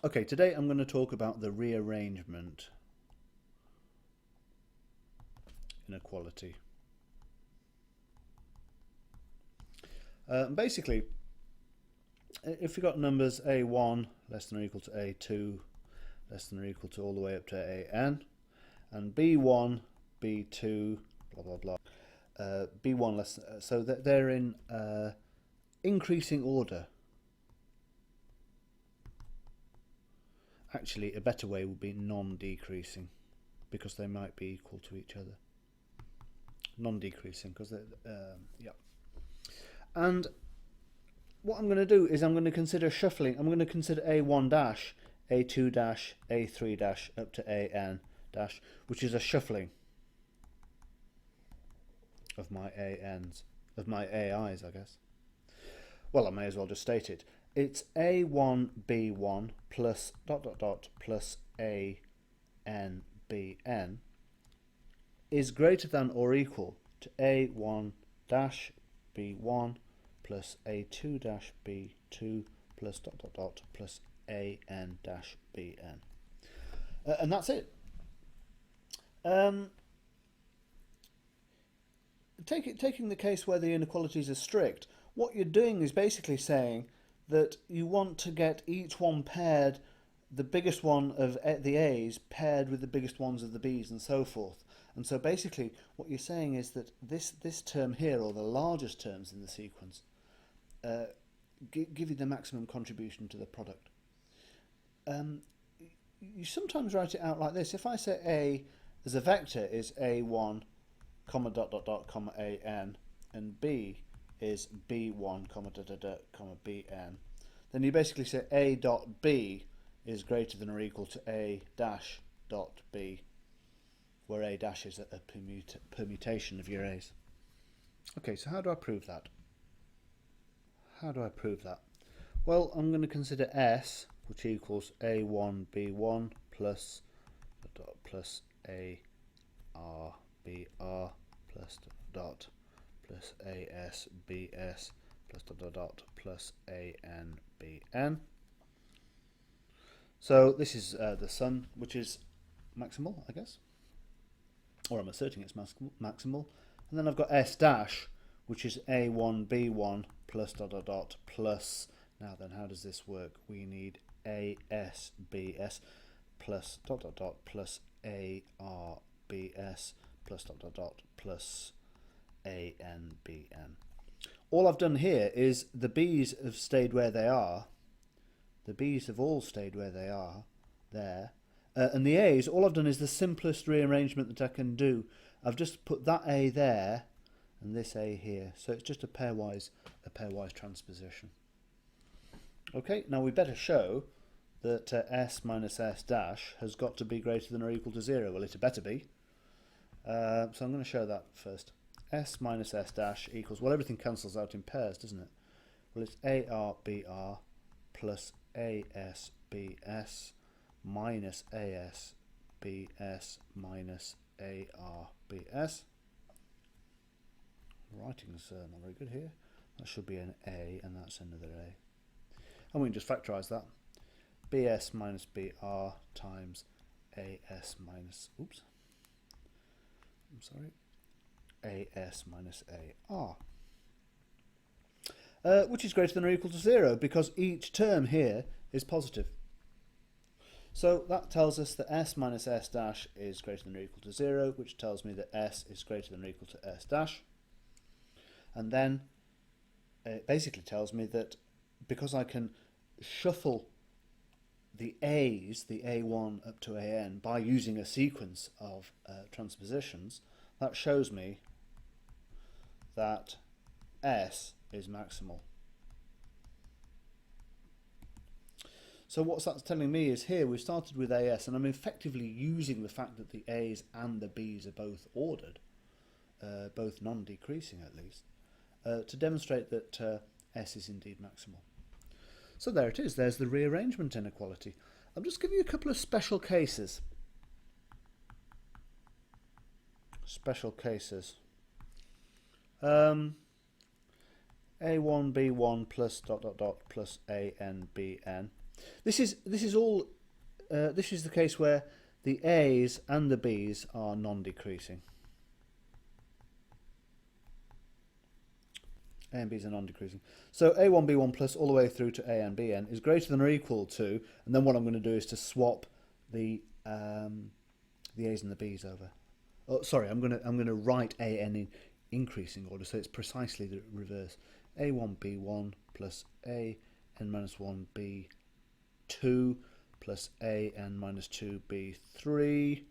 Okay, today I'm going to talk about the rearrangement inequality. Basically, if you've got numbers a1 less than or equal to a2 less than or equal to all the way up to an, and b1, b2, blah blah blah, b1 less, so that they're in increasing order. Actually, a better way would be non-decreasing, because they might be equal to each other. Non-decreasing, because yeah. And what I'm going to do is I'm going to consider shuffling. I'm going to consider a1 dash, a2 dash, a3 dash up to an dash, which is a shuffling of my an's, of my ai's, I guess. Well, I may as well just state it. It's a1 b1 plus dot dot dot plus a n bn is greater than or equal to a1 dash b1 plus a2 dash b2 plus dot dot dot plus an dash bn. And that's it. Taking the case where the inequalities are strict, what you're doing is basically saying that you want to get each one paired, the biggest one of the A's paired with the biggest ones of the B's, and so forth. And so basically what you're saying is that this term here, or the largest terms in the sequence, give you the maximum contribution to the product. You sometimes write it out like this. If I say A as a vector is a1 comma dot dot dot comma an, and B is b1 comma dot dot dot comma bn, then you basically say a dot b is greater than or equal to a dash dot b, where a dash is a permutation of your a's. Okay, so how do I prove that? Well, I'm going to consider S, which equals a1 b1 plus a r br plus dot plus as bs plus dot dot dot plus an bn. So this is the sum, which is maximal, I guess, or I'm asserting it's maximal. And then I've got S dash, which is a1 b1 plus dot dot dot plus, now then how does this work? We need as bs plus dot dot dot plus a r bs plus dot dot dot plus an bn. All I've done here is the b's have stayed where they are. The b's have all stayed where they are there. And the a's, all I've done is the simplest rearrangement that I can do. I've just put that a there and this a here. So it's just a pairwise transposition. Okay, now we better show that s minus s dash has got to be greater than or equal to 0. Well, it had better be. So I'm going to show that first. S minus s dash equals, well, everything cancels out in pairs, doesn't it? Well, it's ar br plus as bs minus as bs minus ar bs. Writing's not very good here. That should be an a, and that's another a. And we can just factorise that. bs minus br times as minus, oops, I'm sorry, as minus ar, which is greater than or equal to 0, because each term here is positive. So that tells us that s minus s dash is greater than or equal to 0, which tells me that s is greater than or equal to s dash. And then it basically tells me that because I can shuffle the a's, the a1 up to an, by using a sequence of transpositions, that shows me that S is maximal. So what that's telling me is here we've started with AS, and I'm effectively using the fact that the A's and the B's are both ordered, both non-decreasing at least, to demonstrate that S is indeed maximal. So there it is, there's the rearrangement inequality. I'll just give you a couple of special cases. A1 B1 plus dot dot dot plus A N B N. This is all. This is the case where the A's and the B's are non-decreasing. A and B's are non-decreasing. So A1, B1 plus all the way through to A and Bn is greater than or equal to, and then what I'm going to do is to swap the A's and the B's over. Oh, sorry, I'm going to write AN in increasing order, so it's precisely the reverse. A1, B1 plus AN minus 1, B2 plus AN minus 2, B3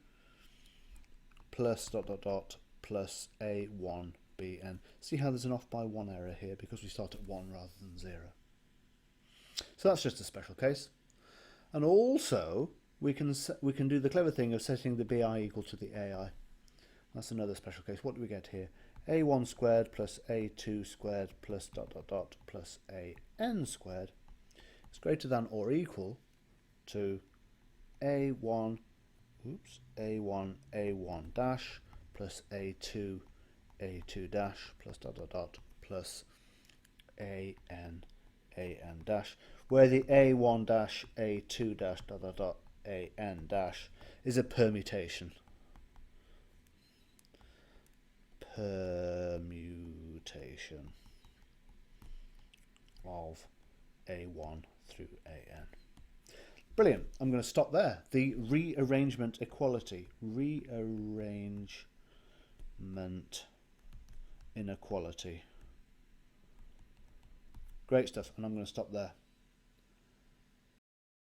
plus dot dot dot plus A1, Bn. See how there's an off by 1 error here because we start at 1 rather than 0. So that's just a special case. And also we can do the clever thing of setting the BI equal to the AI. That's another special case. What do we get here? A1 squared plus A2 squared plus dot dot dot plus AN squared is greater than or equal to A1 dash plus A2 dash plus dot dot dot plus AN dash, where the A1 dash A2 dash dot dot dot AN dash is a permutation. Of A1 through AN. Brilliant. I'm going to stop there. The rearrangement equality. Rearrangement inequality. Great stuff, and I'm going to stop there.